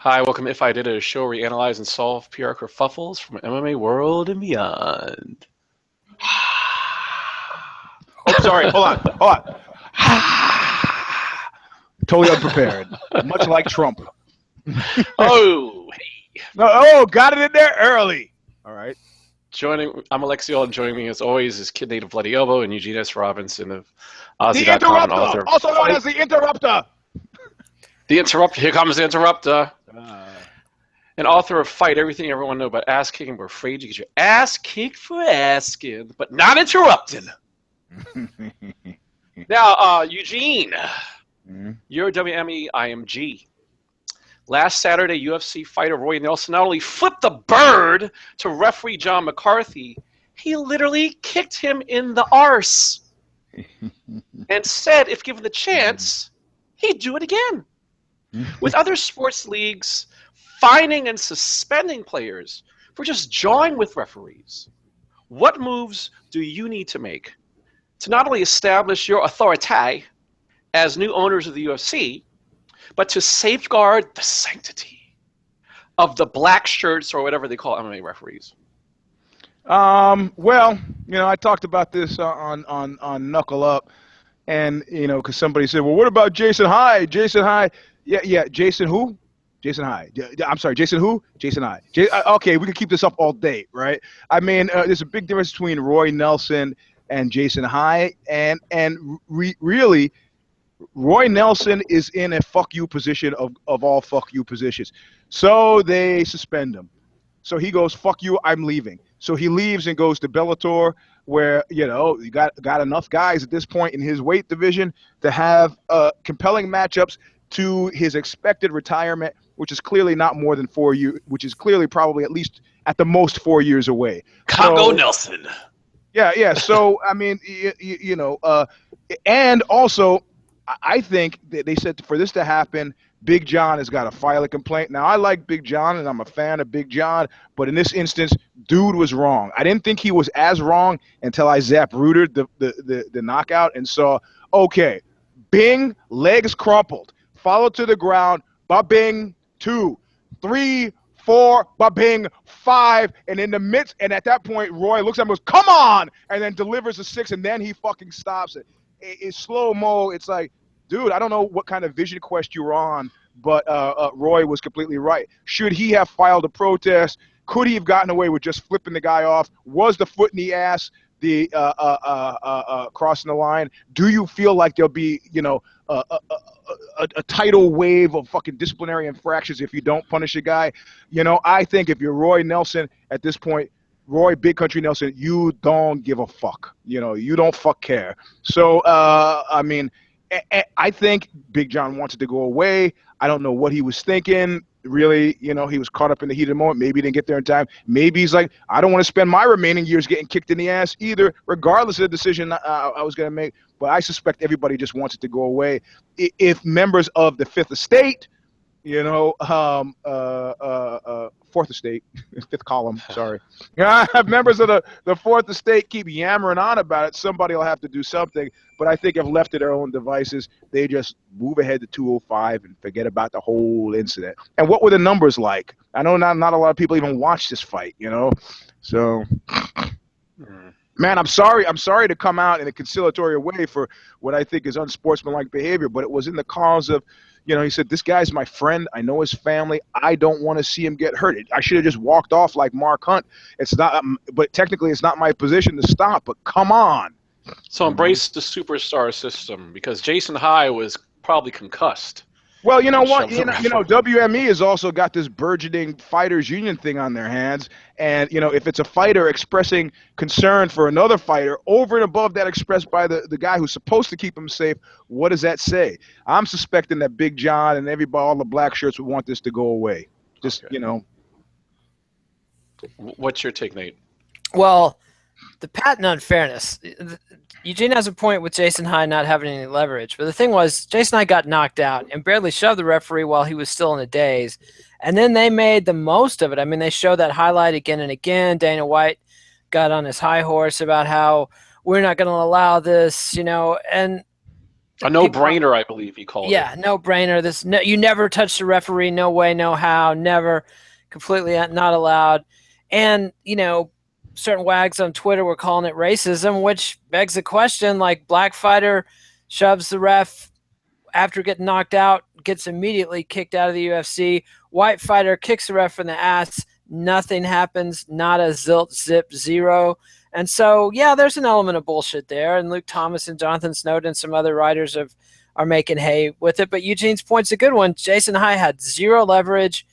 Hi, welcome to If I Did It, a show where we analyze and solve PR kerfuffles from MMA world and beyond. Oh, sorry. Hold on. Totally unprepared. Much like Trump. Oh, hey. No, got it in there early. All right. I'm Alexio, and joining me as always is Kid Native Bloody Elbow and Eugene S. Robinson of The Aussie.com and author Interrupter, also known as the Interrupter. The Interrupter. Here comes the Interrupter. And author of Fight Everything Everyone Know About Ass Kicking. We're afraid you get your ass kicked for asking, but not interrupting. Now, Eugene, you're WME-IMG. Last Saturday, UFC fighter Roy Nelson not only flipped the bird to referee John McCarthy, he literally kicked him in the arse and said if given the chance, he'd do it again. With other sports leagues fining and suspending players for just jawing with referees, what moves do you need to make to not only establish your authority as new owners of the UFC, but to safeguard the sanctity of the black shirts or whatever they call MMA referees? Well, I talked about this on Knuckle Up, and because somebody said, well, what about Jason Hyde? Jason Hyde, yeah, Jason who? Jason Hyde. I'm sorry, Jason who? Jason Hyde. Okay, we can keep this up all day, right? I mean, there's a big difference between Roy Nelson and Jason Hyde, and really, Roy Nelson is in a fuck you position of all fuck you positions. So they suspend him. So he goes, fuck you, I'm leaving. So he leaves and goes to Bellator, where, you got enough guys at this point in his weight division to have compelling matchups to his expected retirement, which is clearly not more than 4 years, which is clearly probably at least at the most 4 years away. Congo Nelson. Yeah. So, I mean, and also, I think that they said for this to happen, Big John has got to file a complaint. Now, I like Big John, and I'm a fan of Big John, but in this instance, dude was wrong. I didn't think he was as wrong until I zapped the knockout and saw, okay, bing, legs crumpled, followed to the ground, ba-bing, 2, 3, 4, ba-bing, 5, and in the midst, and at that point, Roy looks at him and goes, come on, and then delivers a 6, and then he fucking stops it. It's slow-mo. It's like, dude, I don't know what kind of vision quest you were on, but Roy was completely right. Should he have filed a protest? Could he have gotten away with just flipping the guy off? Was the foot in the ass the crossing the line? Do you feel like there'll be, a tidal wave of fucking disciplinary infractions if you don't punish a guy? I think if you're Roy Nelson at this point, Roy Big Country Nelson, you don't give a fuck. You don't fuck care. So, I mean, I think Big John wanted to go away. I don't know what he was thinking. Really, he was caught up in the heat of the moment. Maybe he didn't get there in time. Maybe he's like, I don't want to spend my remaining years getting kicked in the ass either, regardless of the decision I was going to make. But I suspect everybody just wants it to go away. If members of the Fifth Estate, Fourth Estate, fifth column, sorry. If members of the Fourth Estate keep yammering on about it, somebody will have to do something. But I think if left to their own devices, they just move ahead to 205 and forget about the whole incident. And what were the numbers like? I know not a lot of people even watched this fight, So, man, I'm sorry to come out in a conciliatory way for what I think is unsportsmanlike behavior, but it was in the cause of, he said, this guy's my friend. I know his family. I don't want to see him get hurt. I should have just walked off like Mark Hunt. It's not, but technically it's not my position to stop, but come on. So embrace the superstar system, because Jason Hyde was probably concussed. Well, you know what? WME has also got this burgeoning fighters union thing on their hands. And, if it's a fighter expressing concern for another fighter over and above that expressed by the guy who's supposed to keep him safe, what does that say? I'm suspecting that Big John and everybody, all the black shirts, would want this to go away. Just, okay. What's your take, Nate? Well, the patent unfairness. Eugene has a point with Jason Hyde not having any leverage, but the thing was, Jason Hyde got knocked out and barely shoved the referee while he was still in the daze, and then they made the most of it. I mean, they showed that highlight again and again. Dana White got on his high horse about how we're not going to allow this, and A no-brainer, I believe he called it. Yeah, no-brainer. You never touch the referee. No way, no how. Never. Completely not allowed. And, you know, certain wags on Twitter were calling it racism, which begs the question, like, black fighter shoves the ref after getting knocked out, gets immediately kicked out of the UFC. White fighter kicks the ref in the ass. Nothing happens. Not a zilt, zip, zero. And so, yeah, there's an element of bullshit there. And Luke Thomas and Jonathan Snowden and some other writers are making hay with it. But Eugene's point's a good one. Jason High had zero leverage.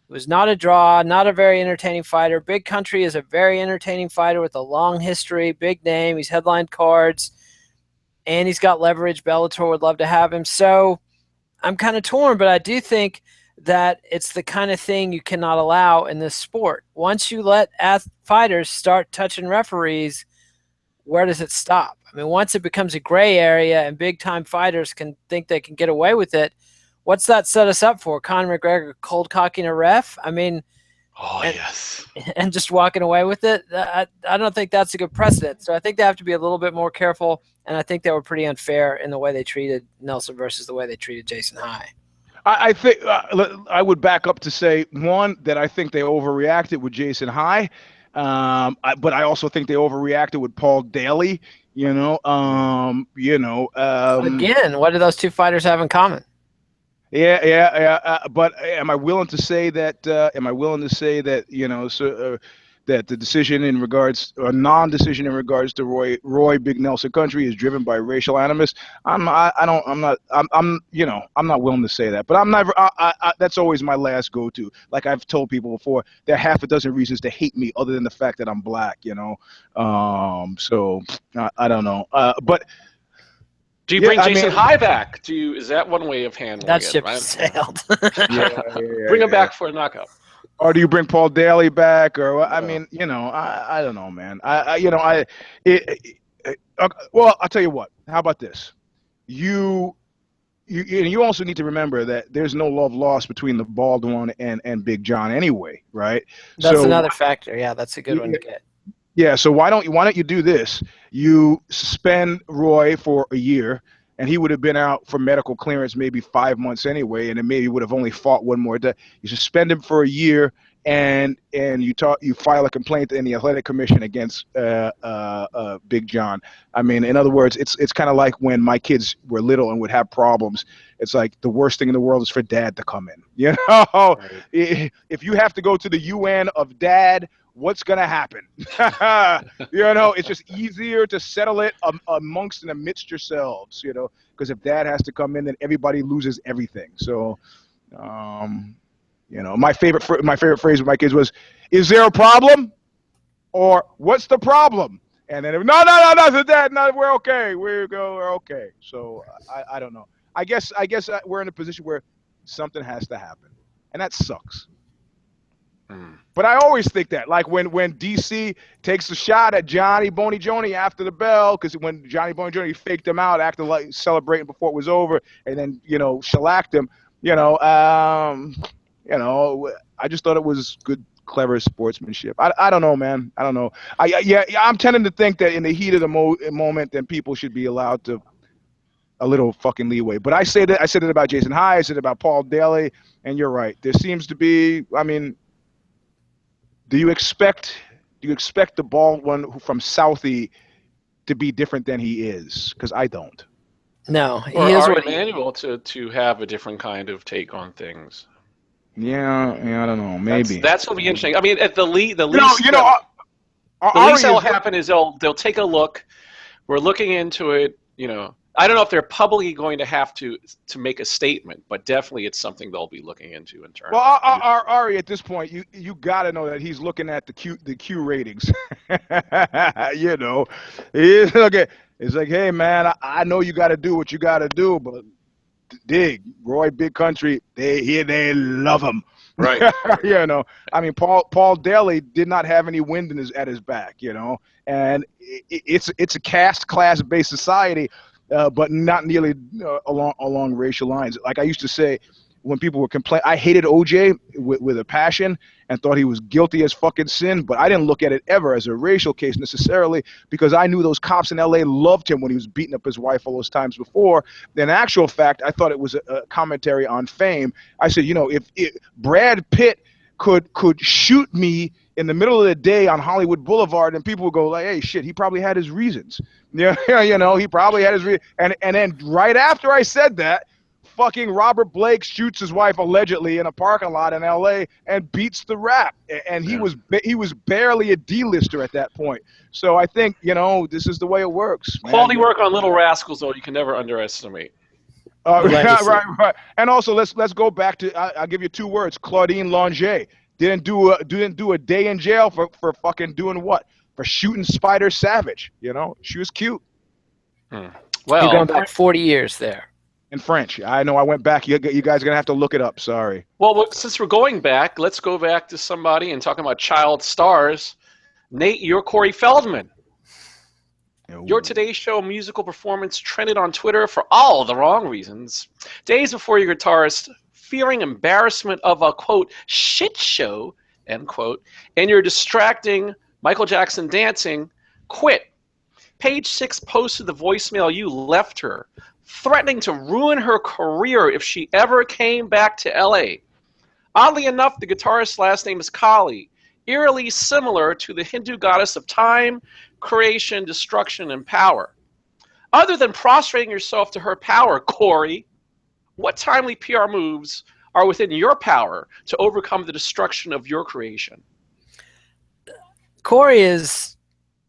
It was not a draw, not a very entertaining fighter. Big Country is a very entertaining fighter with a long history, big name. He's headlined cards, and he's got leverage. Bellator would love to have him. So I'm kind of torn, but I do think that it's the kind of thing you cannot allow in this sport. Once you let fighters start touching referees, where does it stop? I mean, once it becomes a gray area and big-time fighters can think they can get away with it, what's that set us up for? Conor McGregor cold-cocking a ref? I mean, yes. And just walking away with it? I don't think that's a good precedent. So I think they have to be a little bit more careful, and I think they were pretty unfair in the way they treated Nelson versus the way they treated Jason High. I think I would back up to say, one, that I think they overreacted with Jason High, but I also think they overreacted with Paul Daly. Again, what do those two fighters have in common? Yeah. But am I willing to say that? That the decision in regards, or non-decision in regards to Roy Big Nelson Country is driven by racial animus? I'm not willing to say that, but I'm never. That's always my last go-to. Like I've told people before, there are half a dozen reasons to hate me other than the fact that I'm black. So I don't know. But do you bring Jason High back? Is that one way of handling that it? That ship sailed. Bring him back for a knockout. Or do you bring Paul Daly back? Or I don't know, man. Well, I'll tell you what. How about this? You also need to remember that there's no love lost between the bald one and Big John anyway, right? That's another factor. Yeah, that's a good one to get. Yeah, so why don't you do this? You suspend Roy for a year, and he would have been out for medical clearance maybe 5 months anyway, and then maybe would have only fought one more day. You suspend him for a year, and you file a complaint in the athletic commission against Big John. I mean, in other words, it's kind of like when my kids were little and would have problems. It's like the worst thing in the world is for dad to come in. Right. If you have to go to the UN of dad, what's going to happen? It's just easier to settle it amongst and amidst yourselves, because if dad has to come in, then everybody loses everything. So, my favorite phrase with my kids was, "Is there a problem?" Or "What's the problem?" And then, no, dad, no, we're okay. We're okay. So I don't know. I guess we're in a position where something has to happen, and that sucks. But I always think that, like when DC takes a shot at Johnny Boney Joni after the bell, because when Johnny Boney Joni faked him out, acting like celebrating before it was over, and then shellacked him. I just thought it was good, clever sportsmanship. I don't know, man. I don't know. I'm tending to think that in the heat of the moment, then people should be allowed to a little fucking leeway. But I said it about Jason High. I said it about Paul Daly, and you're right. There seems to be. I mean. Do you expect the bald one from Southie to be different than he is? Because I don't. No, he is Emmanuel to have a different kind of take on things. Yeah, I don't know. Maybe that's going to be interesting. I mean, at the least, the least that will happen is they'll take a look. We're looking into it. I don't know if they're publicly going to have to make a statement, but definitely it's something they'll be looking into in terms. Well, Ari, at this point, you got to know that he's looking at the Q ratings. It's like, hey man, I know you got to do what you got to do, but dig Roy Big Country, they love him. Right. I mean, Paul Daly did not have any wind at his back. And it's a caste class based society. But not nearly along racial lines. Like I used to say, when people were complaining. I hated OJ with a passion and thought he was guilty as fucking sin, but I didn't look at it ever as a racial case necessarily, because I knew those cops in LA loved him when he was beating up his wife all those times before. In actual fact, I thought it was a commentary on fame. I said, you know, if Brad Pitt could shoot me in the middle of the day on Hollywood Boulevard, and people would go like, hey, shit, he probably had his reasons. Yeah, you know, he probably had his reasons. And then right after I said that, fucking Robert Blake shoots his wife allegedly in a parking lot in LA and beats the rap. And he was barely a D-lister at that point. So I think, you know, this is the way it works, man. Quality work on Little Rascals, though, you can never underestimate. Right. And also, let's go back to, I'll give you 2 words: Claudine Longet. Didn't do a day in jail for fucking doing what? For shooting Spider Savage. You know, she was cute. Well, you're going back 40 years there. In French. I know I went back. You guys are going to have to look it up. Sorry. Well, since we're going back, let's go back to somebody and talking about child stars. At.You're Corey Feldman. Your Today Show musical performance trended on Twitter for all the wrong reasons. Days before your guitarist, fearing embarrassment of a, quote, shit show, end quote, and your distracting Michael Jackson dancing, quit. Page 6 posted the voicemail you left her, threatening to ruin her career if she ever came back to LA. Oddly enough, the guitarist's last name is Kali, eerily similar to the Hindu goddess of time, creation, destruction, and power. Other than prostrating yourself to her power, Cory, what timely PR moves are within your power to overcome the destruction of your creation? Cory is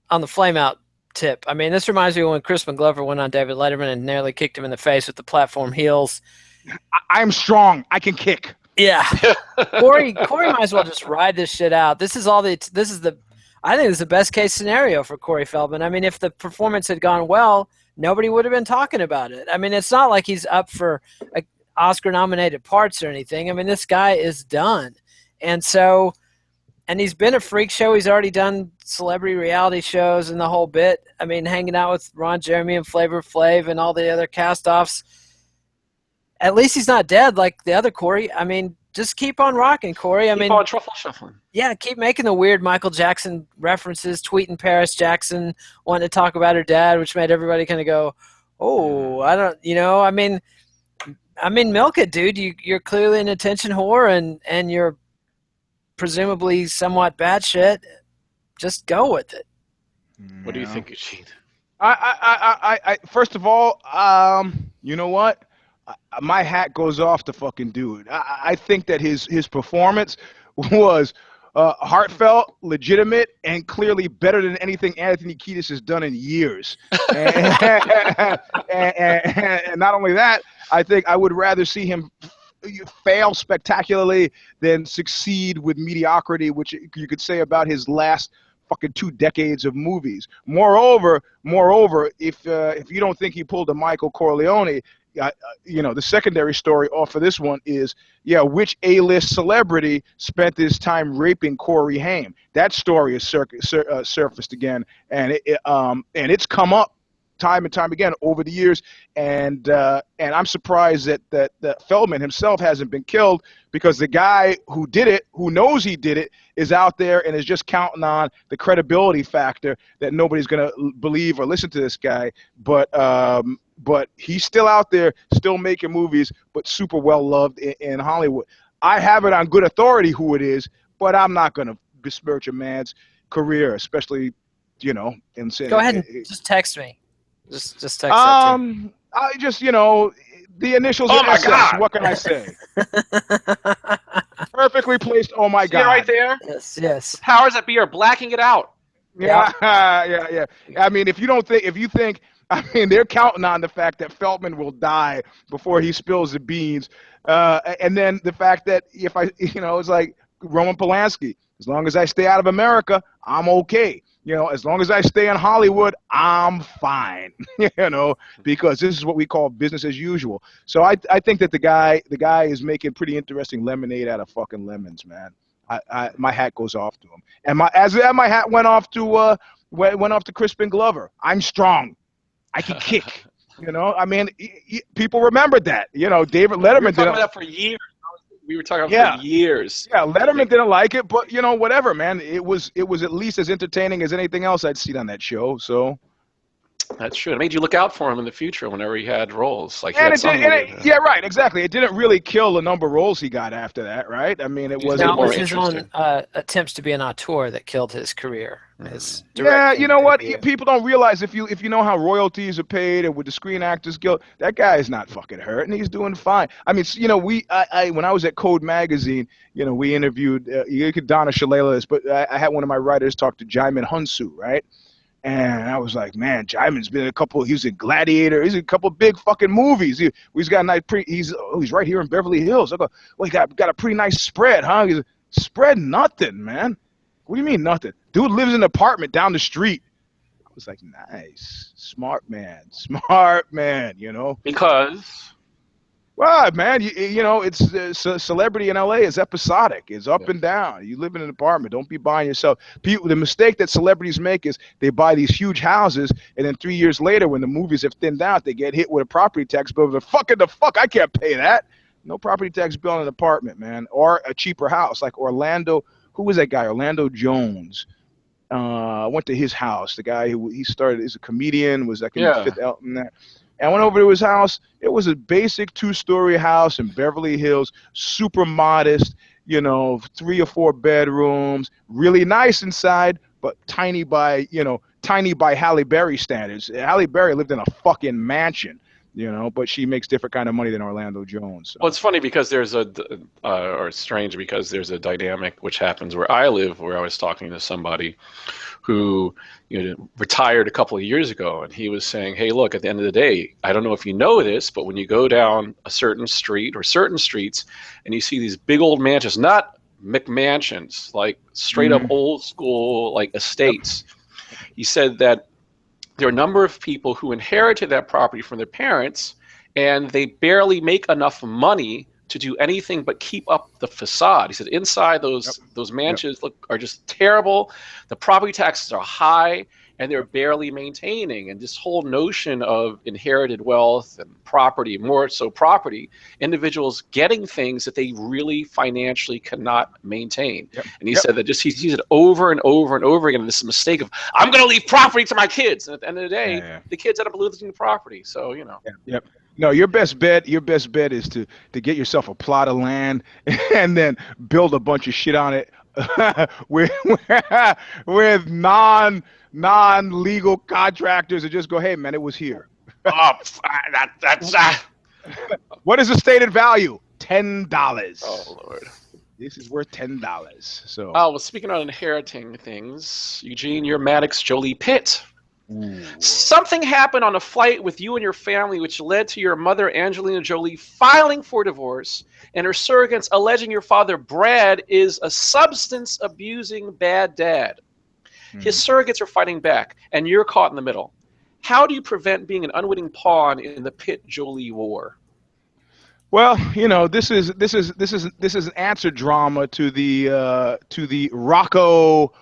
on the flame-out tip. I mean, this reminds me of when Crispin Glover went on David Letterman and nearly kicked him in the face with the platform heels. I'm strong. I can kick. Yeah. Cory might as well just ride this shit out. I think this is the best case scenario for Corey Feldman. I mean, if the performance had gone well, nobody would have been talking about it. I mean, it's not like he's up for Oscar-nominated parts or anything. I mean, this guy is done. And he's been a freak show. He's already done celebrity reality shows and the whole bit. I mean, hanging out with Ron Jeremy and Flavor Flav and all the other cast-offs. At least he's not dead like the other Cory. I mean, just keep on rocking, Cory. Keep on truffle shuffling. Yeah, keep making the weird Michael Jackson references, tweeting Paris Jackson wanting to talk about her dad, which made everybody kind of go, oh, I don't, you know, I mean, milk it, dude. You're clearly an attention whore and you're presumably somewhat bad shit. Just go with it. What do you think, Eugene? I first of all, you know what? My hat goes off to fucking dude. I think that his performance was heartfelt, legitimate, and clearly better than anything Anthony Kiedis has done in years. And not only that, I think I would rather see him fail spectacularly than succeed with mediocrity, which you could say about his last fucking 2 decades of movies. Moreover, if you don't think he pulled a Michael Corleone, you know, the secondary story off of this one is, which A-list celebrity spent his time raping Corey Haim? That story is surfaced again, and it's come up time and time again over the years, and I'm surprised that Feldman himself hasn't been killed, because the guy who did it, who knows he did it, is out there and is just counting on the credibility factor that nobody's going to believe or listen to this guy, but he's still out there, still making movies, but super well loved in Hollywood. I have it on good authority who it is, but I'm not going to besmirch a man's career, especially, you know. Go ahead and just text me. Just text that to me. I just, you know, the initials are SS. What can I say? Perfectly placed. Oh my God! Right there. Yes. The powers that be are blacking it out. Yeah. I mean, if you think, I mean, they're counting on the fact that Feldman will die before he spills the beans, and then the fact that it's like Roman Polanski. As long as I stay out of America, I'm okay. You know, as long as I stay in Hollywood, I'm fine. You know, because this is what we call business as usual. So I think that the guy is making pretty interesting lemonade out of fucking lemons, man. My hat goes off to him, and my hat went off to Crispin Glover. I'm strong. I can kick. You know, I mean, people remembered that. You know, David Letterman We were talking didn't. about that for years. We were talking about for years. Yeah, Letterman didn't like it, but you know, whatever, man. It was at least as entertaining as anything else I'd seen on that show. So that's true. It made you look out for him in the future whenever he had roles. Like he and had it did, some and yeah, right, exactly. It didn't really kill the number of roles he got after that, right? I mean, it wasn't. Now, it more was his own interesting. attempts to be an auteur that killed his career. His Yeah, you know what? career. People don't realize if you know how royalties are paid and with the Screen Actors Guild, that guy is not fucking hurt and he's doing fine. I mean, you know, when I was at Code Magazine, you know, we interviewed you could Donna Shalala, but I had one of my writers talk to Jaimin Hunsu, right? And I was like, man, Jaimin's been in a couple. He was in Gladiator. He's in a couple big fucking movies. He's got a nice. He's right here in Beverly Hills. I go, well, he got a pretty nice spread, huh? He's spread nothing, man. What do you mean nothing? Dude lives in an apartment down the street. I was like, nice, smart man, you know. Because. Well, man, you know, it's celebrity in LA is episodic. It's up and down. You live in an apartment. Don't be buying yourself. The mistake that celebrities make is they buy these huge houses, and then 3 years later, when the movies have thinned out, they get hit with a property tax bill. The fuck, I can't pay that. No property tax bill on an apartment, man, or a cheaper house like Orlando. Who was that guy? Orlando Jones. I went to his house. The guy who he started as a comedian was like in the Fifth Element there. And I went over to his house. It was a basic 2-story house in Beverly Hills, super modest, you know, 3 or 4 bedrooms, really nice inside, but tiny by Halle Berry standards. Halle Berry lived in a fucking mansion, you know, but she makes different kind of money than Orlando Jones. So. Well, it's funny because there's or strange because there's a dynamic which happens where I live, where I was talking to somebody who, you know, retired a couple of years ago, and he was saying, hey, look, at the end of the day, I don't know if you know this, but when you go down a certain street or certain streets and you see these big old mansions, not McMansions, like straight up old school, like estates, he said that there are a number of people who inherited that property from their parents, and they barely make enough money to do anything but keep up the facade. He said inside those mansions are just terrible. The property taxes are high, and they're barely maintaining. And this whole notion of inherited wealth and property, more so property, individuals getting things that they really financially cannot maintain. And he said that he sees it over and over and over again. This mistake of, I'm going to leave property to my kids. And at the end of the day, the kids end up losing the property. So, you know. No, your best bet is to get yourself a plot of land and then build a bunch of shit on it with non-legal contractors and just go, hey man, it was here. What is the stated value? $10. Oh Lord. This is worth $10. So. Oh well, speaking of inheriting things, At.You're Maddox Jolie-Pitt. Something happened on a flight with you and your family which led to your mother, Angelina Jolie, filing for divorce and her surrogates alleging your father, Brad, is a substance-abusing bad dad. His surrogates are fighting back, and you're caught in the middle. How do you prevent being an unwitting pawn in the Pitt-Jolie war? Well, you know, this is an answer drama to the Rocco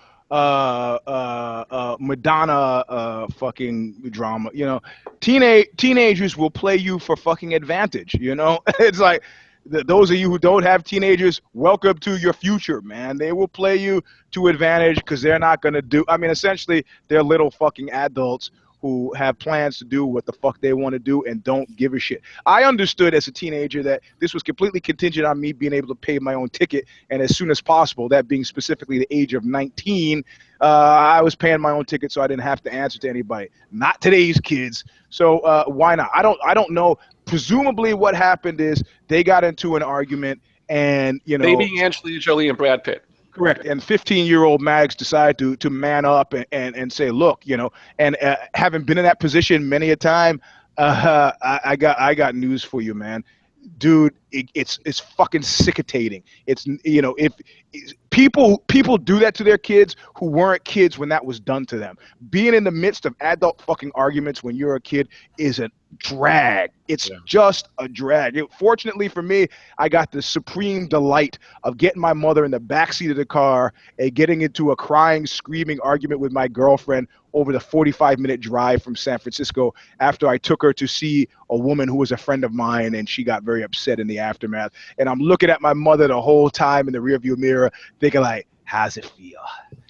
Madonna fucking drama. You know, teenagers will play you for fucking advantage. You know, it's like those of you who don't have teenagers, welcome to your future, man. They will play you to advantage because they're not gonna do. I mean, essentially, they're little fucking adults who have plans to do what the fuck they want to do and don't give a shit. I understood as a teenager that this was completely contingent on me being able to pay my own ticket, and as soon as possible, that being specifically the age of 19, I was paying my own ticket so I didn't have to answer to anybody. Not today's kids. So why not? I don't know. Presumably what happened is they got into an argument and, you know. They being Angelina Jolie and Brad Pitt. Correct. And 15-year-old Maddox decided to man up and say, look, you know, and having been in that position many a time, I got news for you, man. Dude, it's fucking sickening. It's, you know, if people do that to their kids who weren't kids when that was done to them. Being in the midst of adult fucking arguments when you're a kid is an drag. It's just a drag. Fortunately for me, I got the supreme delight of getting my mother in the backseat of the car and getting into a crying, screaming argument with my girlfriend over the 45-minute drive from San Francisco after I took her to see a woman who was a friend of mine, and she got very upset in the aftermath. And I'm looking at my mother the whole time in the rearview mirror, thinking like, how's it feel?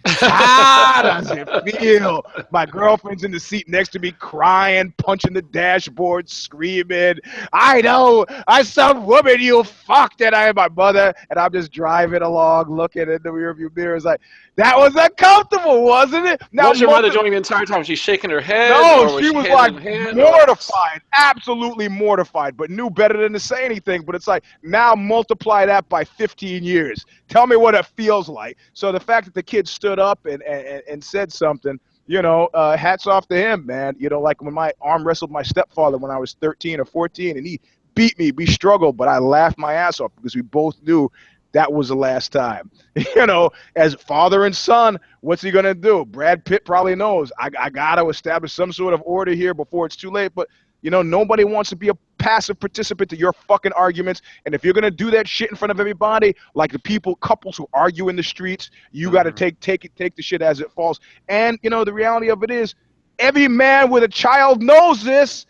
How does it feel? My girlfriend's in the seat next to me crying, punching the dashboard, screaming, I know, I'm some woman you fucked, and I am my mother, and I'm just driving along, looking in the rearview mirror. It's like, that was uncomfortable, wasn't it? Now, was your mother doing the entire time? Was she shaking her head? No, she was like mortified, absolutely mortified, but knew better than to say anything. But it's like, now multiply that by 15 years. Tell me what it feels like. So the fact that the kid stood up and said something, you know, hats off to him, man. You know, like when my arm wrestled my stepfather when I was 13 or 14, and he beat me, we struggled, but I laughed my ass off because we both knew that was the last time. You know, as father and son, what's he going to do? Brad Pitt probably knows. I got to establish some sort of order here before it's too late. But, you know, nobody wants to be a passive participant to your fucking arguments. And if you're going to do that shit in front of everybody, like the couples who argue in the streets, you got to take the shit as it falls. And, you know, the reality of it is every man with a child knows this.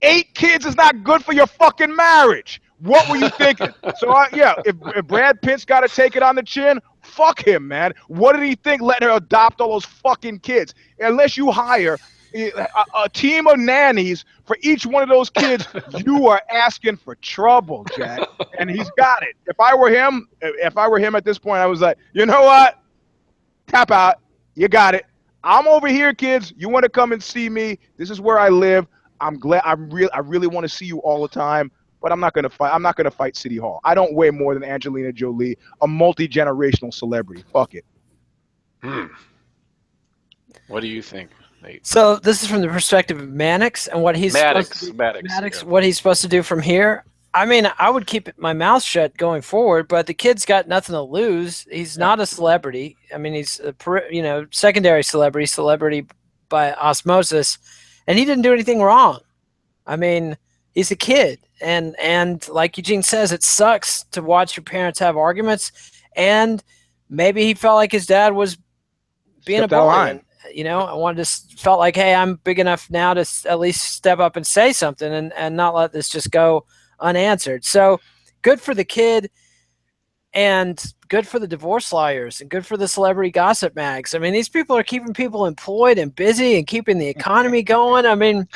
8 kids is not good for your fucking marriage. What were you thinking? So, if Brad Pitt's got to take it on the chin, fuck him, man. What did he think letting her adopt all those fucking kids? Unless you hire a team of nannies for each one of those kids, you are asking for trouble, Jack. And he's got it. If I were him at this point, I was like, you know what? Tap out. You got it. I'm over here, kids. You want to come and see me? This is where I live. I'm glad. I really want to see you all the time. But I'm not gonna fight. I'm not gonna fight City Hall. I don't weigh more than Angelina Jolie, a multi-generational celebrity. Fuck it. What do you think, Nate? So this is from the perspective of Maddox and what he's Maddox, what he's supposed to do from here. I mean, I would keep my mouth shut going forward, but the kid's got nothing to lose. He's not a celebrity. I mean, he's a secondary celebrity by osmosis, and he didn't do anything wrong. I mean, he's a kid. And like Eugene says, it sucks to watch your parents have arguments, and maybe he felt like his dad was being a bully. You know, I felt like, hey, I'm big enough now to at least step up and say something and not let this just go unanswered. So good for the kid, and good for the divorce lawyers, and good for the celebrity gossip mags. I mean, these people are keeping people employed and busy and keeping the economy going. I mean,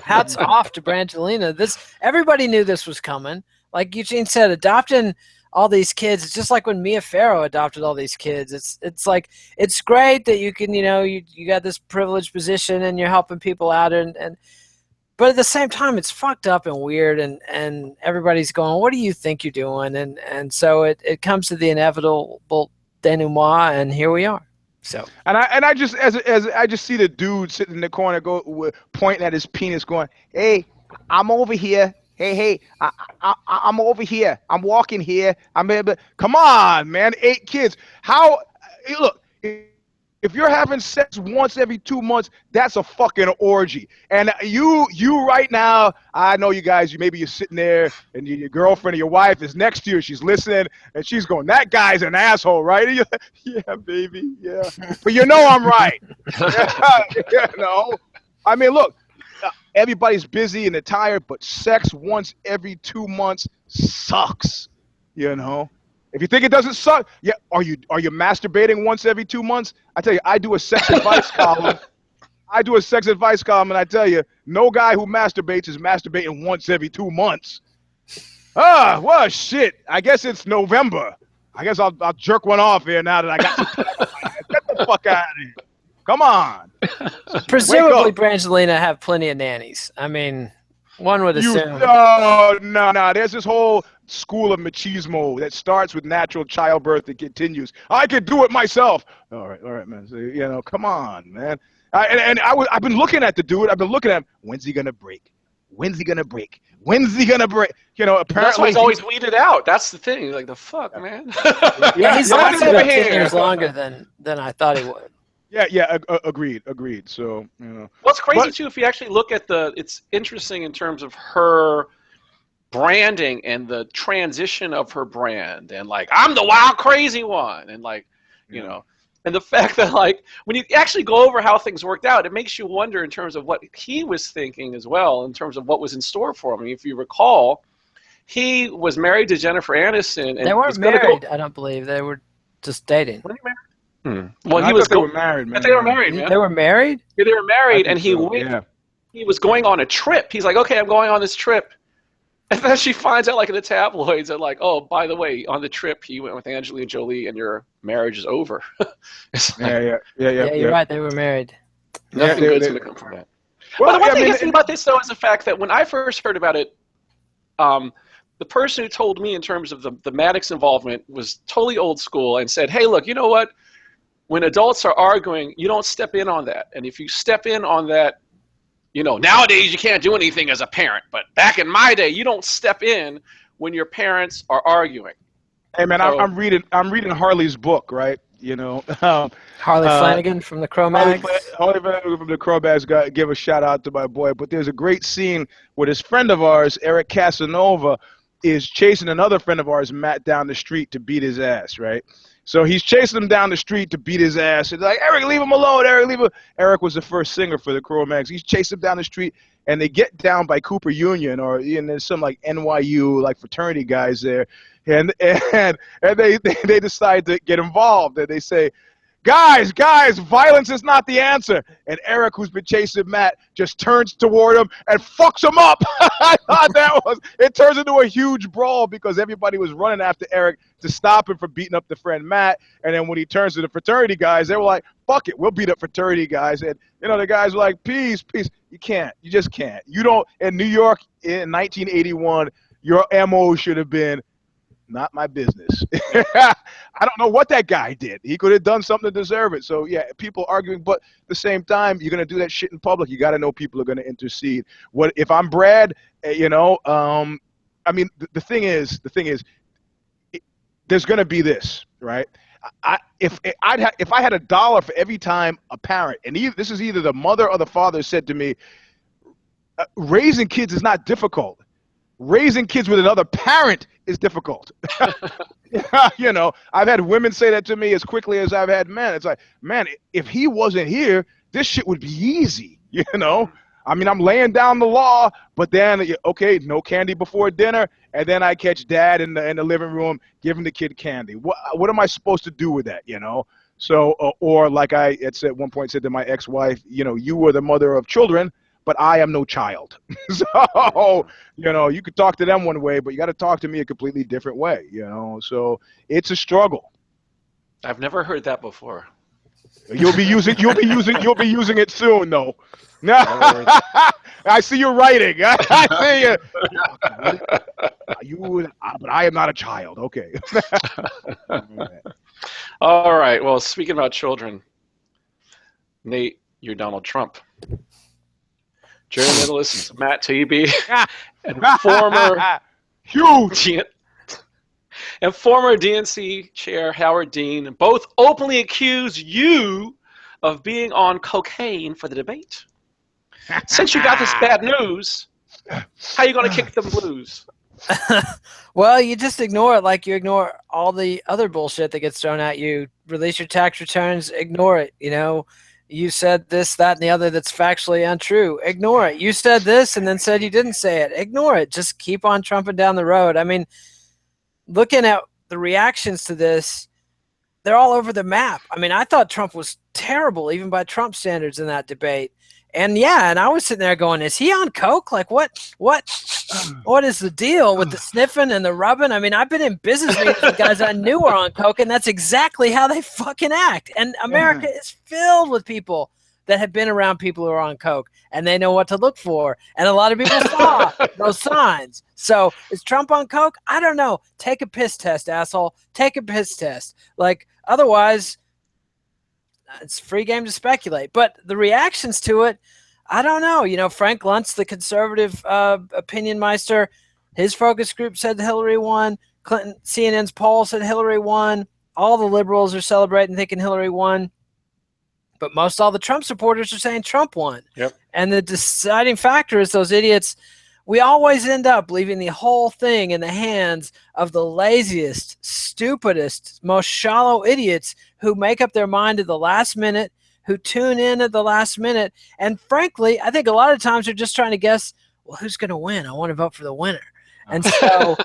hats off to Brangelina. Everybody knew this was coming. Like Eugene said, adopting all these kids, it's just like when Mia Farrow adopted all these kids. It's like, it's great that you can, you got this privileged position and you're helping people out, but at the same time, it's fucked up and weird, and everybody's going, what do you think you're doing? And so it comes to the inevitable denouement, and here we are. So and I just I just see the dude sitting in the corner pointing at his penis, going, "Hey, I'm over here. Hey, I'm over here. I'm walking here. Come on, man. 8 kids. How? Look." If you're having sex once every 2 months, that's a fucking orgy. And you right now, I know you guys, maybe you're sitting there and your girlfriend or your wife is next to you. She's listening and she's going, that guy's an asshole, right? And you're like, yeah, baby, yeah. But you know I'm right. I mean, look, everybody's busy and they're tired, but sex once every 2 months sucks, If you think it doesn't suck, yeah. Are you masturbating once every 2 months? I tell you, I do a sex advice column. And I tell you, no guy who masturbates is masturbating once every 2 months. Well, shit. I guess it's November. I guess I'll jerk one off here now that I got some time. Get the fuck out of here. Come on. Presumably, Brangelina have plenty of nannies. I mean, one would assume. No. There's this whole school of machismo that starts with natural childbirth and continues. I could do it myself. All right, man. So, come on, man. I've been looking at the dude. I've been looking at him. When's he gonna break? Apparently that's why he's always weeded out. That's the thing. Like, the fuck, man. Yeah, he's lasted 10 years longer than I thought he would. Yeah. Agreed. So, What's crazy too, if you actually look at it's interesting in terms of her branding and the transition of her brand, and like, I'm the wild crazy one, and like, you know, and the fact that like when you actually go over how things worked out, it makes you wonder in terms of what he was thinking as well, in terms of what was in store for him. I mean, if you recall, he was married to Jennifer Aniston, and they weren't married. I don't believe they were just dating. Were they married? Well, I thought they were married, man. They were married, man. They were married. Yeah, they were married, and he he was going on a trip. He's like, okay, I'm going on this trip. And then she finds out, like, in the tabloids, that, like, oh, by the way, on the trip, he went with Angelina Jolie, and your marriage is over. Yeah, you're right. They were married. Nothing good's going to come from that. Well, the one thing that gets me about this, though, is the fact that when I first heard about it, the person who told me in terms of the Maddox involvement was totally old school and said, hey, look, you know what? When adults are arguing, you don't step in on that. And if you step in on that, you know, nowadays you can't do anything as a parent, but back in my day, you don't step in when your parents are arguing. Hey man, so, I'm reading Harley's book, right? You know, Harley Flanagan from the Cro-Mags. Harley Flanagan from the Cro-Mags. Give a shout out to my boy. But there's a great scene where this friend of ours, Eric Casanova, is chasing another friend of ours, Matt, down the street to beat his ass, right? So he's chasing him down the street to beat his ass. It's like, Eric, leave him alone. Eric, leave him. Eric was the first singer for the Cro-Mags. He's chasing him down the street, and they get down by Cooper Union, or there's some like NYU like fraternity guys there, and they decide to get involved, and they say, guys, violence is not the answer. And Eric, who's been chasing Matt, just turns toward him and fucks him up. I thought it turns into a huge brawl because everybody was running after Eric to stop him from beating up the friend Matt. And then when he turns to the fraternity guys, they were like, fuck it, we'll beat up fraternity guys. And, the guys were like, peace. You can't. You just can't. You don't. In New York in 1981, your MO should have been, not my business. I don't know what that guy did. He could have done something to deserve it. So, yeah, people arguing. But at the same time, you're going to do that shit in public. You got to know people are going to intercede. What if I'm Brad, I mean, the thing is, there's going to be this, right? If I had $1 for every time a parent, and this is either the mother or the father said to me, raising kids is not difficult. Raising kids with another parent is difficult. I've had women say that to me as quickly as I've had men. It's like, man, if he wasn't here, this shit would be easy. I mean, I'm laying down the law, but then, okay, no candy before dinner, and then I catch dad in the living room giving the kid candy. What am I supposed to do with that, So, or like I at one point said to my ex-wife, you were the mother of children, but I am no child. So, you could talk to them one way, but you got to talk to me a completely different way, So it's a struggle. I've never heard that before. You'll be using it soon, though. I see you writing. I see you. But I am not a child. Okay. All right. Well, speaking about children, Nate, you're Donald Trump. Journalist Matt Taibbi and former DNC chair Howard Dean both openly accuse you of being on cocaine for the debate. Since you got this bad news, how are you going to kick them blues? Well, you just ignore it like you ignore all the other bullshit that gets thrown at you. Release your tax returns, ignore it, You said this, that, and the other that's factually untrue. Ignore it. You said this and then said you didn't say it. Ignore it. Just keep on trumping down the road. I mean, looking at the reactions to this, they're all over the map. I mean, I thought Trump was terrible, even by Trump standards in that debate. And I was sitting there going, is he on coke? Like, what is the deal with the sniffing and the rubbing? I mean, I've been in business meetings with guys I knew were on coke, and that's exactly how they fucking act. And America is filled with people that have been around people who are on coke, and they know what to look for. And a lot of people saw those signs. So is Trump on coke? I don't know. Take a piss test, asshole. Take a piss test. Like, otherwise, it's a free game to speculate. But the reactions to it, I don't know. Frank Luntz, the conservative opinion meister, his focus group said Hillary won. CNN's poll said Hillary won. All the liberals are celebrating, thinking Hillary won. but most all the Trump supporters are saying Trump won. Yep. And the deciding factor is those idiots. We always end up leaving the whole thing in the hands of the laziest, stupidest, most shallow idiots who make up their mind at the last minute, who tune in at the last minute. And frankly, I think a lot of times they're just trying to guess, well, who's going to win? I want to vote for the winner. And so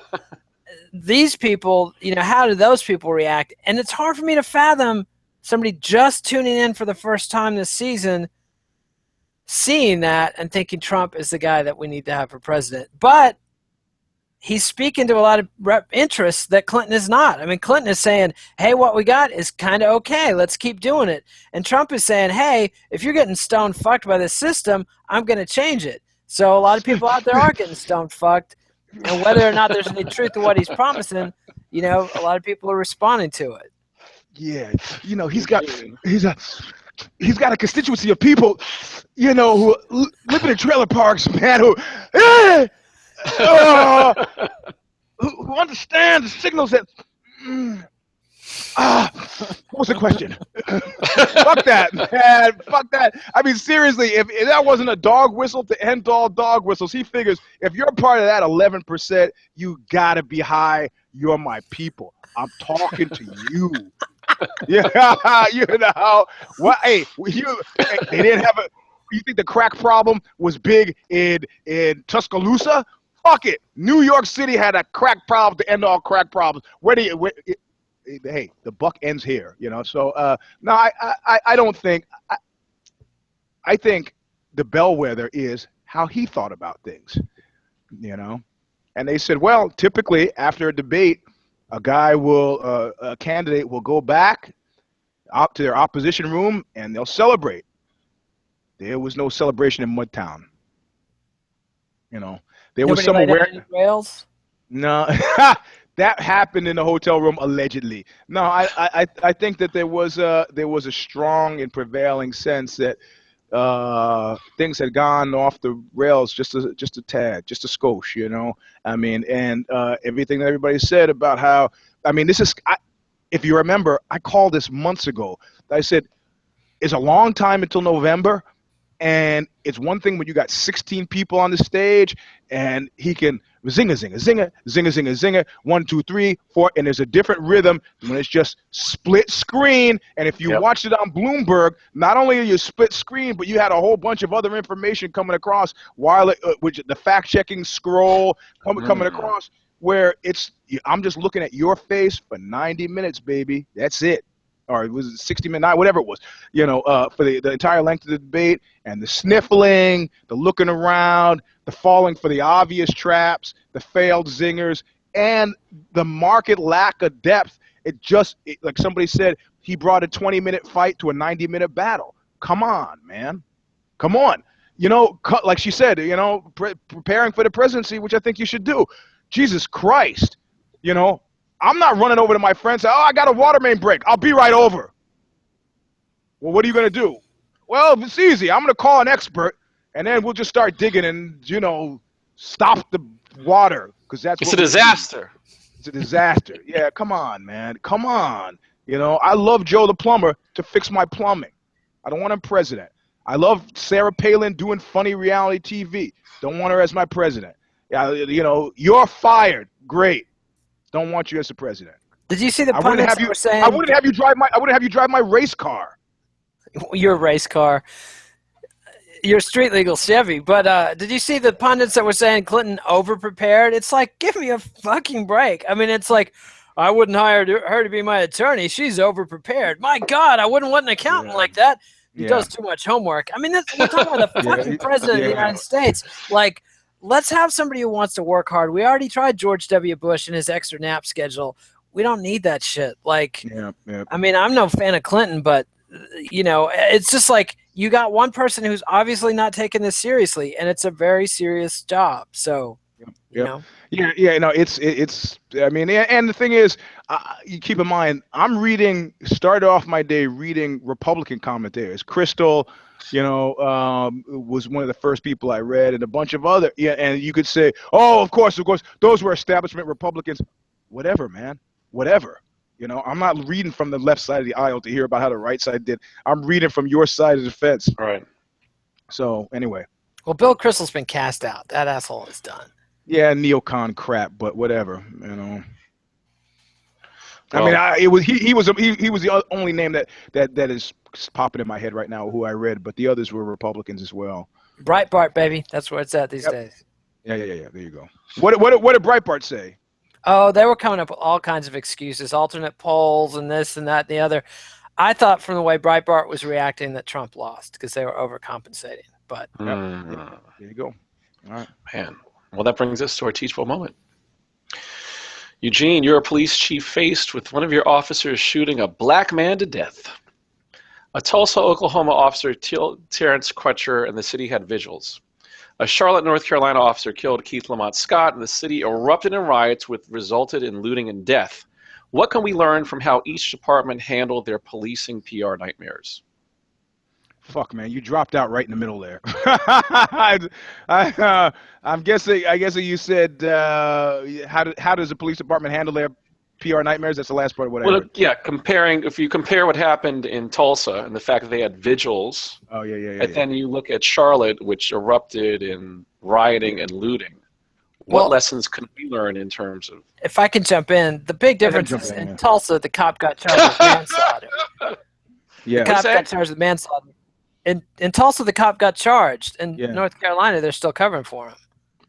these people, you know, how do those people react? And it's hard for me to fathom somebody just tuning in for the first time this season, seeing that and thinking Trump is the guy that we need to have for president. But he's speaking to a lot of interests that Clinton is not. I mean, Clinton is saying, hey, what we got is kind of okay. Let's keep doing it. And Trump is saying, hey, if you're getting stone fucked by this system, I'm going to change it. So a lot of people out there are getting stone fucked. And whether or not there's any truth to what he's promising, you know, a lot of people are responding to it. Yeah. You know, he's got a constituency of people, you know, who live in trailer parks, man, who understand the signals that. What was the question? Fuck that, man. Fuck that. I mean, seriously, if that wasn't a dog whistle to end all dog whistles, he figures if you're part of that 11%, you gotta be high. You're my people. I'm talking to you. Yeah, you know what? Hey, they didn't have a. You think the crack problem was big in Tuscaloosa? Fuck it. New York City had a crack problem to end all crack problems. Hey, the buck ends here, you know. So no, I don't think. I think the bellwether is how he thought about things, you know. And they said, well, typically after a debate, a candidate will go back up to their opposition room and they'll celebrate. There was no celebration in Mudtown. You know, there was someone wearing rails. No, that happened in the hotel room allegedly. No, I think that there was a strong and prevailing sense that things had gone off the rails just a tad, just a skosh, you know. I mean, and everything that everybody said about how, I mean, if you remember, I called this months ago. I said, it's a long time until November, and it's one thing when you got 16 people on the stage, and he can zinga, zinga, zinga, zinga, zinga, zinga, 1, 2, 3, 4, and there's a different rhythm when it's just split screen. And if you watched it on Bloomberg, not only are you split screen, but you had a whole bunch of other information coming across while which the fact-checking scroll coming across, where I'm just looking at your face for 90 minutes, baby. That's it. Or it was 60 minutes, whatever it was, you know, for the entire length of the debate, and the sniffling, the looking around, the falling for the obvious traps, the failed zingers, and the marked lack of depth. Like somebody said, he brought a 20-minute fight to a 90-minute battle. Come on, man. Come on. You know, like she said, you know, preparing for the presidency, which I think you should do. Jesus Christ, you know. I'm not running over to my friend and say, oh, I got a water main break. I'll be right over. Well, what are you going to do? Well, it's easy. I'm going to call an expert, and then we'll just start digging and, you know, stop the water. Because that's it's a disaster. It's a disaster. Yeah, come on, man. Come on. You know, I love Joe the plumber to fix my plumbing. I don't want him president. I love Sarah Palin doing funny reality TV. Don't want her as my president. You know, you're fired. Great. Don't want you as the president. Did you see the pundits that were saying? I wouldn't have you drive my race car. Your race car. Your street legal Chevy. But did you see the pundits that were saying Clinton overprepared? It's like, give me a fucking break. I mean, it's like, I wouldn't hire her to be my attorney. She's overprepared. My God, I wouldn't want an accountant like that. He does too much homework. I mean, we're talking about the fucking president of the United States. Like, let's have somebody who wants to work hard. We already tried George W. Bush and his extra nap schedule. We don't need that shit. Like, I mean, I'm no fan of Clinton, but, you know, it's just like you got one person who's obviously not taking this seriously, and it's a very serious job. So, you know. Yeah, no, it's. I mean, and the thing is, you keep in mind, started off my day reading Republican commentators. Crystal, you know, was one of the first people I read, and a bunch of other. Yeah, and you could say, oh, of course, those were establishment Republicans. Whatever, man. Whatever. You know, I'm not reading from the left side of the aisle to hear about how the right side did. I'm reading from your side of the fence. All right. So anyway. Well, Bill Kristol's been cast out. That asshole is done. Yeah, neocon crap, but whatever. You know. Well, I mean, he was the only name that is popping in my head right now who I read, but the others were Republicans as well. Breitbart, baby. That's where it's at these days. Yeah. There you go. What did Breitbart say? Oh, they were coming up with all kinds of excuses, alternate polls and this and that and the other. I thought from the way Breitbart was reacting that Trump lost because they were overcompensating. But there you go. All right. Man. Well, that brings us to our teachable moment. Eugene, you're a police chief faced with one of your officers shooting a black man to death. A Tulsa, Oklahoma officer killed Terence Crutcher and the city had vigils. A Charlotte, North Carolina officer killed Keith Lamont Scott and the city erupted in riots which resulted in looting and death. What can we learn from how each department handled their policing PR nightmares? Fuck, man, you dropped out right in the middle there. I'm guessing. I guess you said how does the police department handle their PR nightmares? That's the last part of what I heard. Yeah, if you compare what happened in Tulsa and the fact that they had vigils. Oh yeah. And then you look at Charlotte, which erupted in rioting and looting. What lessons can we learn in terms of? If I can jump in, the big difference is in Tulsa, the cop got charged with manslaughter. Yeah. The cop got charged with manslaughter. In Tulsa, the cop got charged. In North Carolina, they're still covering for him.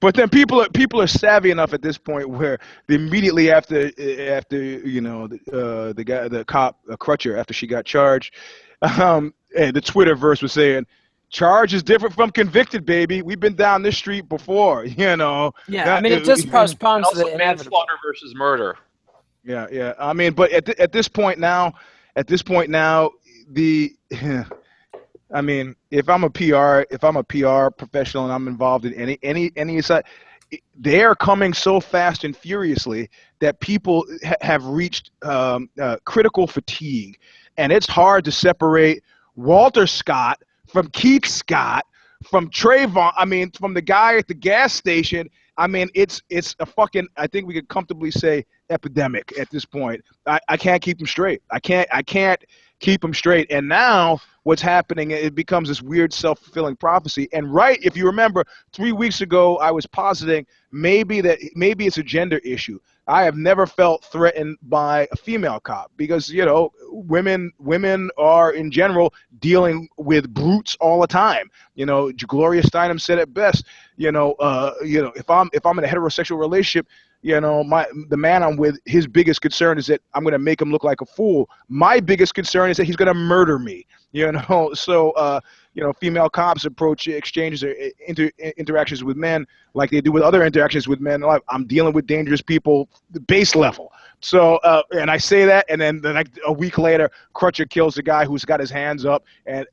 But then people are savvy enough at this point where immediately after you know the cop Crutcher, after she got charged, and the Twitterverse was saying, charge is different from convicted, baby. We've been down this street before, you know. Yeah, I mean, it just postpones the inevitable. Manslaughter versus murder. Yeah. I mean, but at this point now, I mean, if I'm a PR professional and I'm involved in any side, they are coming so fast and furiously that people have reached critical fatigue, and it's hard to separate Walter Scott from Keith Scott from Trayvon. I mean, from the guy at the gas station. I mean, it's a fucking, I think we could comfortably say, epidemic at this point. I can't keep them straight. I can't keep them straight. And now what's happening, it becomes this weird self-fulfilling prophecy. And right, if you remember, 3 weeks ago, I was positing maybe it's a gender issue. I have never felt threatened by a female cop because, you know, women are in general dealing with brutes all the time. You know, Gloria Steinem said it best. If I'm in a heterosexual relationship, you know, the man I'm with, his biggest concern is that I'm going to make him look like a fool. My biggest concern is that he's going to murder me. You know, so female cops approach exchanges or interactions with men like they do with other interactions with men. I'm dealing with dangerous people, base level. So, and I say that, and then like a week later, Crutcher kills the guy who's got his hands up, and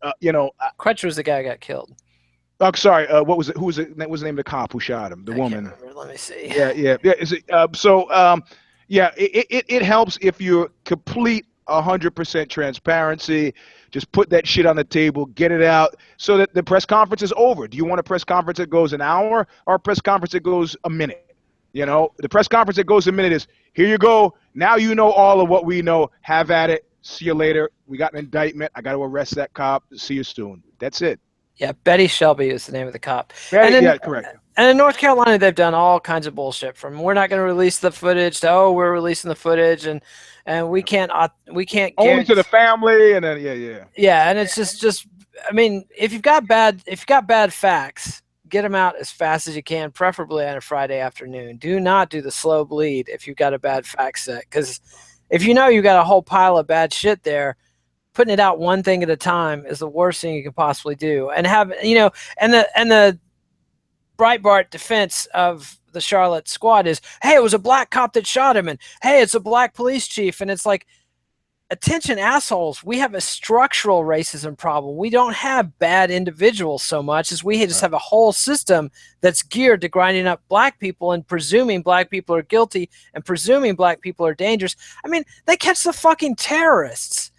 Crutcher was the guy who got killed. Oh, sorry. What was it? Who was it? What was the name of the cop who shot him? The woman. Can't remember. Let me see. Yeah. Is it, it helps if you're complete 100% transparency. Just put that shit on the table, get it out, so that the press conference is over. Do you want a press conference that goes an hour or a press conference that goes a minute? You know, the press conference that goes a minute is, here you go. Now you know all of what we know. Have at it. See you later. We got an indictment. I got to arrest that cop. See you soon. That's it. Yeah, Betty Shelby is the name of the cop. Yeah, correct. And in North Carolina, they've done all kinds of bullshit. From we're not going to release the footage to we're releasing the footage, and we can't only to the family, and then yeah, and it's just I mean, if you've got bad facts, get them out as fast as you can, preferably on a Friday afternoon. Do not do the slow bleed if you've got a bad fact set, because if you know you got a whole pile of bad shit there, putting it out one thing at a time is the worst thing you can possibly do. And the Breitbart defense of the Charlotte squad is, hey, it was a black cop that shot him, and hey, it's a black police chief. And it's like, attention, assholes. We have a structural racism problem. We don't have bad individuals so much as we just have a whole system that's geared to grinding up black people and presuming black people are guilty and presuming black people are dangerous. I mean, they catch the fucking terrorists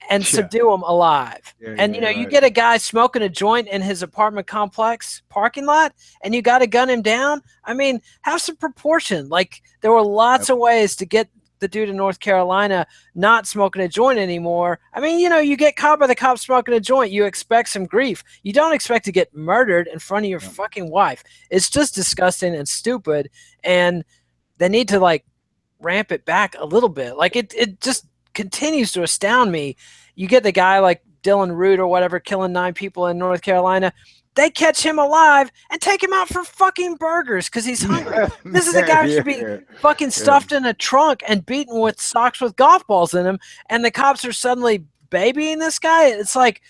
and subdue them alive. You get a guy smoking a joint in his apartment complex parking lot, and you got to gun him down. I mean, have some proportion. Like, there were lots of ways to get the dude in North Carolina not smoking a joint anymore. I mean, you know, you get caught by the cops smoking a joint, you expect some grief. You don't expect to get murdered in front of your fucking wife. It's just disgusting and stupid, and they need to like ramp it back a little bit. Like it just continues to astound me. You get the guy like Dylan Root or whatever killing 9 people in North Carolina. They catch him alive and take him out for fucking burgers because he's hungry. This is a guy who should be fucking stuffed in a trunk and beaten with socks with golf balls in them, and the cops are suddenly babying this guy. It's like,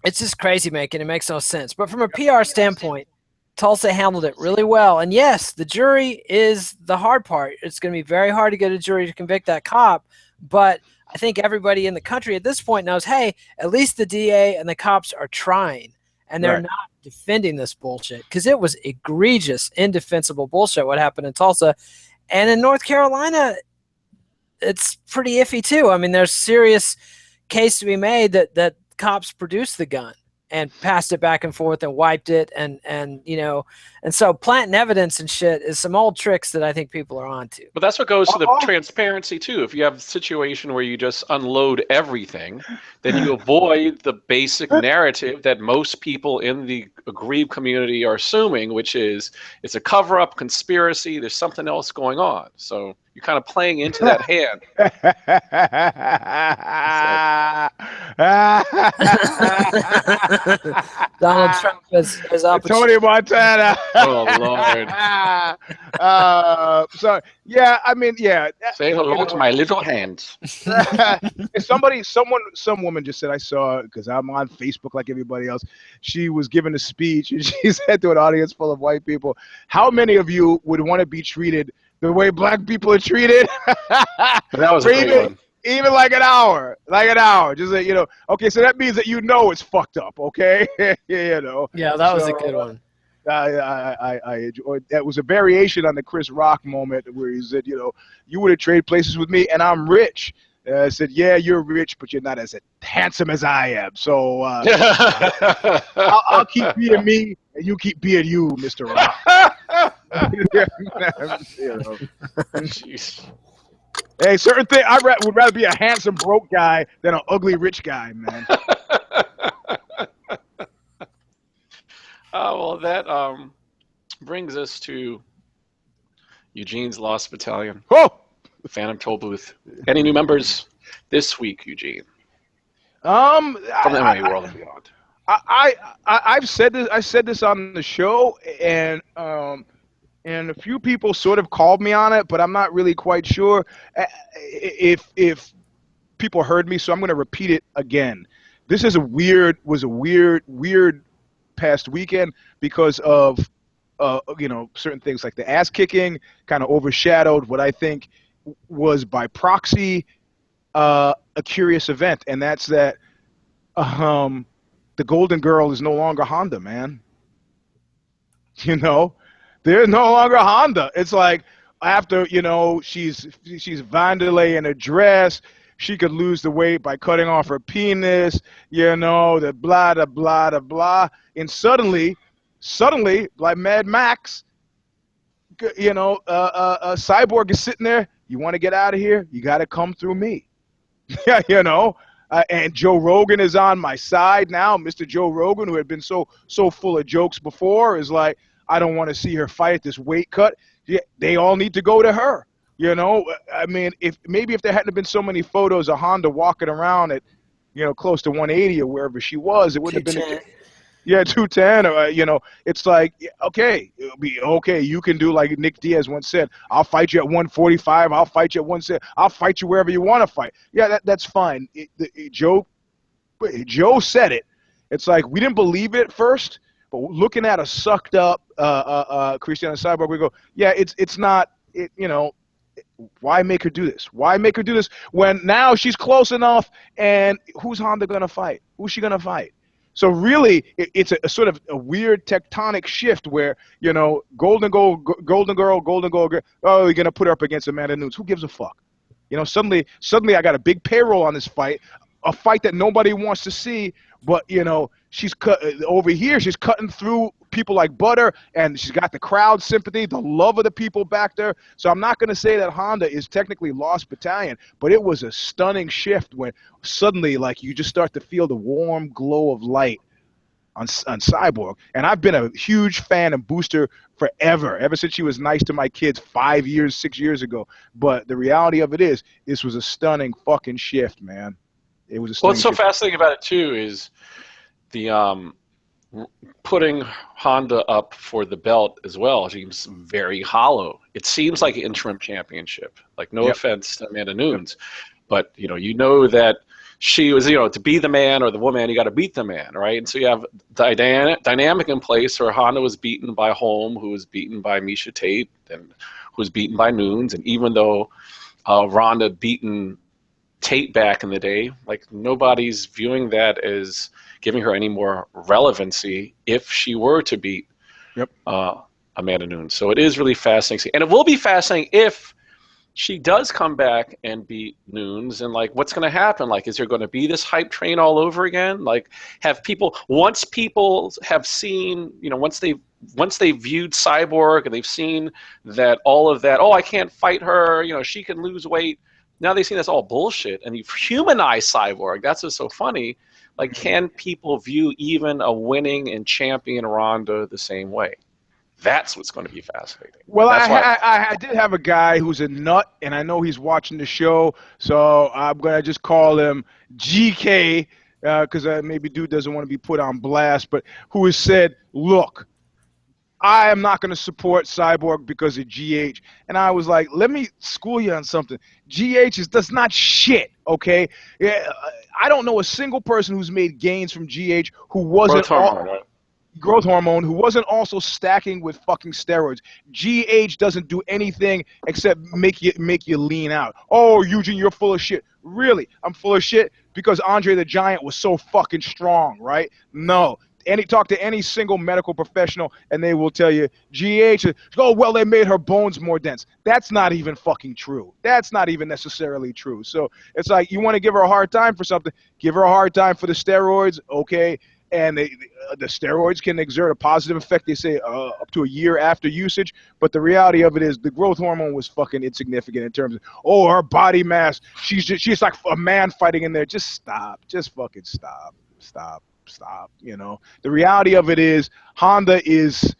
it's just crazy making. It makes no sense. But from a PR standpoint, Tulsa handled it really well. And yes, the jury is the hard part. It's going to be very hard to get a jury to convict that cop, but I think everybody in the country at this point knows, hey, at least the DA and the cops are trying, and they're not defending this bullshit, because it was egregious, indefensible bullshit what happened in Tulsa. And in North Carolina, it's pretty iffy too. I mean, there's serious case to be made that cops produced the gun and passed it back and forth and wiped it, and you know, and so planting evidence and shit is some old tricks that I think people are onto. But that's what goes to the transparency too. If you have a situation where you just unload everything, then you avoid the basic narrative that most people in the aggrieved community are assuming, which is it's a cover-up conspiracy, there's something else going on. So you're kind of playing into that hand. Donald Trump is up. Tony Montana. Oh, Lord. So, yeah, I mean, yeah. Say hello to my little hands. Some woman just said, I saw, because I'm on Facebook like everybody else, she was giving a speech, and she said to an audience full of white people, how many of you would want to be treated the way black people are treated? That was a great one. Even like an hour. Just like, you know, okay, so that means that you know it's fucked up, okay? You know. Yeah, that was a good one. I enjoyed that. Was a variation on the Chris Rock moment where he said, you know, you would have traded places with me, and I'm rich. I said, yeah, you're rich, but you're not as handsome as I am. So I'll keep being me, and you keep being you, Mr. Rock. You know. Jeez. Hey, certain thing, would rather be a handsome broke guy than an ugly rich guy, man. Well, that brings us to Eugene's Lost Battalion. Oh! The Phantom Toll Booth. Any new members this week, Eugene? From the MMA world and beyond. I've said this. I said this on the show, and a few people sort of called me on it, but I'm not really quite sure if people heard me. So I'm going to repeat it again. This is was a weird past weekend because of you know, certain things like the ass kicking kind of overshadowed what I think was by proxy a curious event, and that's that the Golden Girl is no longer Honda, man. You know, they're no longer Honda. It's like after, you know, she's Vanderlei in a dress. She could lose the weight by cutting off her penis. You know, the blah da blah da blah, and suddenly, like Mad Max, you know, Cyborg is sitting there. You want to get out of here? You got to come through me. Yeah, you know. And Joe Rogan is on my side now. Mr. Joe Rogan, who had been so full of jokes before, is like, I don't want to see her fight at this weight cut. Yeah, they all need to go to her. You know, I mean, if there hadn't been so many photos of Honda walking around at, you know, close to 180 or wherever she was, it would have been. Yeah, 210. Or, you know, it's like, it'll be okay. You can do like Nick Diaz once said, I'll fight you at 145. I'll fight you at 170. I'll fight you wherever you want to fight. Yeah, that's fine. Joe said it. It's like, we didn't believe it at first, but looking at a sucked up Christiana Cyborg, we go, yeah, it's not, you know, why make her do this? Why make her do this when now she's close enough, and who's Honda going to you're Who's she going to fight? So really, it's a sort of a weird tectonic shift where, you know, Golden Girl, oh, you're going to put her up against Amanda Nunes. Who gives a fuck? You know, suddenly I got a big payroll on this fight, a fight that nobody wants to see, but, you know, she's over here, she's cutting through people like butter, and she's got the crowd sympathy, the love of the people back there. So I'm not going to say that Honda is technically lost battalion, but it was a stunning shift when suddenly, like, you just start to feel the warm glow of light on Cyborg. And I've been a huge fan and booster forever, ever since she was nice to my kids 5 years, 6 years ago. But the reality of it is, this was a stunning fucking shift, man. It was a stunning What's so shift. fascinating about it too is the putting Honda up for the belt as well seems very hollow. It seems like an interim championship. Like, no offense to Amanda Nunes, but you know that she was, to be the man or the woman, you got to beat the man, right? And so you have the dynamic in place where Honda was beaten by Holm, who was beaten by Misha Tate, and who was beaten by Nunes. And even though Ronda beaten Tate back in the day, like, nobody's viewing that as giving her any more relevancy if she were to beat Amanda Nunes. So it is really fascinating. And it will be fascinating if she does come back and beat Nunes, and like, what's going to happen? Like, is there going to be this hype train all over again? Like, once people have seen, once they viewed Cyborg and they've seen that all of that, I can't fight her, she can lose weight. Now they've seen that's all bullshit, and you've humanized Cyborg. That's what's so funny. Like, can people view even a winning and champion Ronda the same way? That's what's going to be fascinating. Well, I did have a guy who's a nut, and I know he's watching the show, so I'm going to just call him GK, because maybe dude doesn't want to be put on blast, but who has said, look, I am not going to support Cyborg because of GH. And I was like, let me school you on something. GH does not shit, okay? Yeah, I don't know a single person who's made gains from GH who wasn't growth hormone, who wasn't also stacking with fucking steroids. GH doesn't do anything except make you lean out. Oh, Eugene, you're full of shit. Really? I'm full of shit because Andre the Giant was so fucking strong, right? No. Talk to any single medical professional and they will tell you GH, they made her bones more dense. That's not even fucking true. That's not even necessarily true. So it's like, you want to give her a hard time for something, give her a hard time for the steroids, okay? And the steroids can exert a positive effect, they say, up to a year after usage. But the reality of it is the growth hormone was fucking insignificant in terms of, her body mass. She's like a man fighting in there. Just stop. Just fucking stop. Stop. The reality of it is Honda is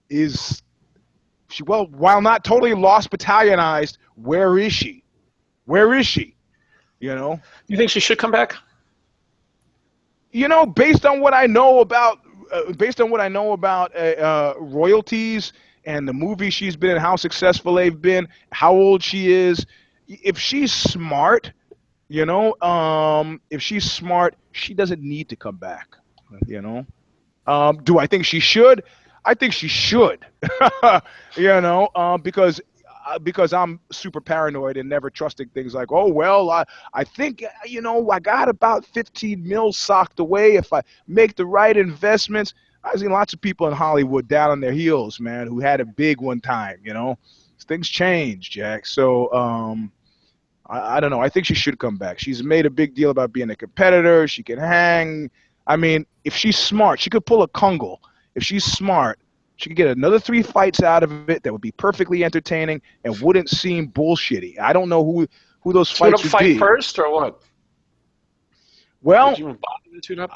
she, while not totally lost battalionized, where is she? You think she should come back? Based on what I know about royalties and the movies she's been in, how successful they've been, how old she is, if she's smart, if she's smart, she doesn't need to come back. Do I think she should? I think she should. Because I'm super paranoid and never trusting things like, I think, I got about 15 mil socked away if I make the right investments. I've seen lots of people in Hollywood down on their heels, man, who had a big one time, Things change, Jack. So, I don't know. I think she should come back. She's made a big deal about being a competitor. She can hang. I mean, if she's smart, she could pull a Kungle. If she's smart, she could get another 3 fights out of it that would be perfectly entertaining and wouldn't seem bullshitty. I don't know who those fights would be. Fight first or what? Well,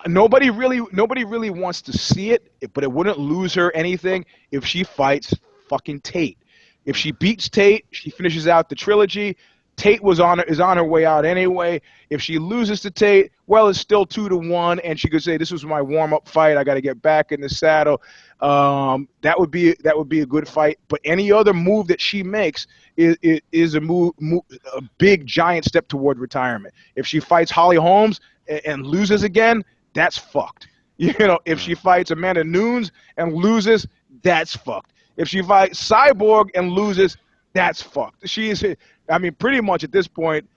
nobody really wants to see it, but it wouldn't lose her anything if she fights fucking Tate. If she beats Tate, she finishes out the trilogy. Tate is on her way out anyway. If she loses to Tate, it's still 2-1, and she could say, "This was my warm-up fight. I got to get back in the saddle." That would be a good fight. But any other move that she makes is a big giant step toward retirement. If she fights Holly Holmes and loses again, that's fucked. If she fights Amanda Nunes and loses, that's fucked. If she fights Cyborg and loses, that's fucked. Pretty much at this point,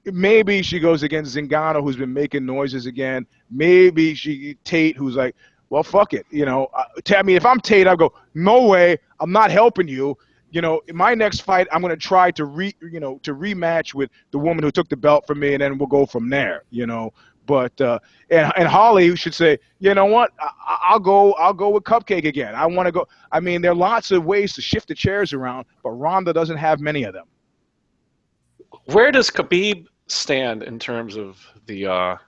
maybe she goes against Zingano, who's been making noises again. Maybe Tate, who's like, well, fuck it. If I'm Tate, I go, no way, I'm not helping you. In my next fight, I'm going to try to rematch with the woman who took the belt from me, and then we'll go from there. But and Holly should say, you know what? I'll go with Cupcake again. I want to go. I mean, there are lots of ways to shift the chairs around, but Ronda doesn't have many of them. Where does Khabib stand in terms of the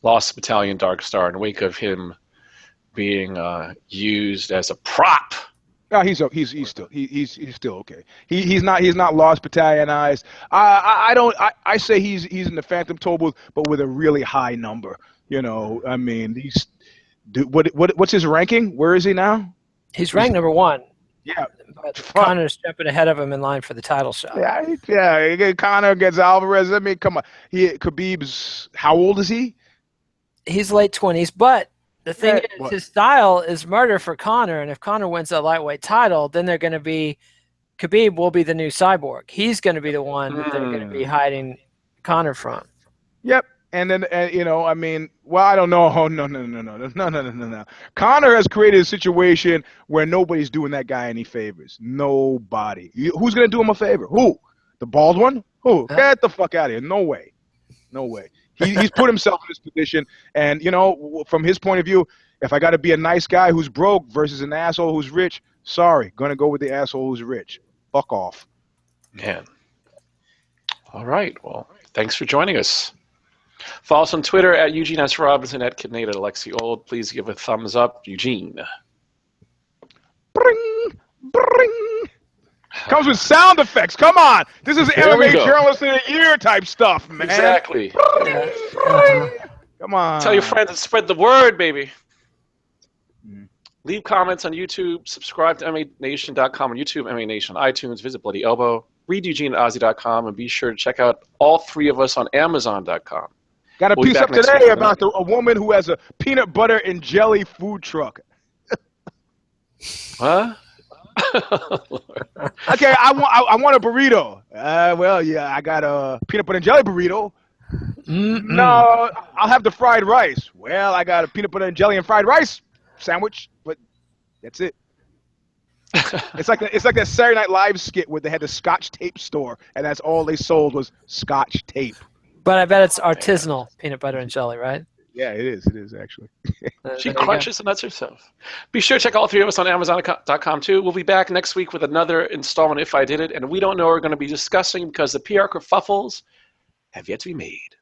Lost Battalion Dark Star in the wake of him being used as a prop? No, he's still okay. He's not Lost Battalionized. I say he's in the Phantom Toll Booth, but with a really high number. You know, I mean, what's his ranking? Where is he now? He's ranked number 1. Yeah, but Conor's jumping ahead of him in line for the title shot. Yeah. Conor against Alvarez. I mean, come on. Khabib's how old is he? He's late 20s, but the thing is, his style is murder for Conor, and if Conor wins that lightweight title, then they're going to be Khabib will be the new Cyborg. He's going to be the one that they're going to be hiding Conor from. Yep. And then, you know, I mean, well, I don't know. Oh, no. Conor has created a situation where nobody's doing that guy any favors. Nobody. Who's going to do him a favor? Who? The bald one? Who? Get the fuck out of here. No way. He's put himself in this position. And, you know, from his point of view, if I got to be a nice guy who's broke versus an asshole who's rich, sorry, going to go with the asshole who's rich. Fuck off. Man. All right. Well, thanks for joining us. Follow us on Twitter at Eugene S. Robinson, at Kidnate, at Alexi Old. Please give a thumbs up. Eugene. Bring, bring. Comes with sound effects. Come on. This is MMA Journalist of the Year type stuff, man. Exactly. Come on. Tell your friends and spread the word, baby. Leave comments on YouTube. Subscribe to MMANation.com on YouTube, MMA Nation on iTunes. Visit Bloody Elbow. Read Eugene at Ozzy.com. And be sure to check out all 3 of us on Amazon.com. Got a piece up today about a woman who has a peanut butter and jelly food truck. Huh? Okay, I want a burrito. Well, yeah, I got a peanut butter and jelly burrito. No, I'll have the fried rice. Well, I got a peanut butter and jelly and fried rice sandwich, but that's it. It's like that Saturday Night Live skit where they had the Scotch tape store, and that's all they sold was Scotch tape. But I bet it's artisanal peanut butter and jelly, right? Yeah, it is. It is, actually. She crunches the nuts herself. Be sure to check all 3 of us on Amazon.com, too. We'll be back next week with another installment, If I Did It, and we don't know what we're going to be discussing because the PR kerfuffles have yet to be made.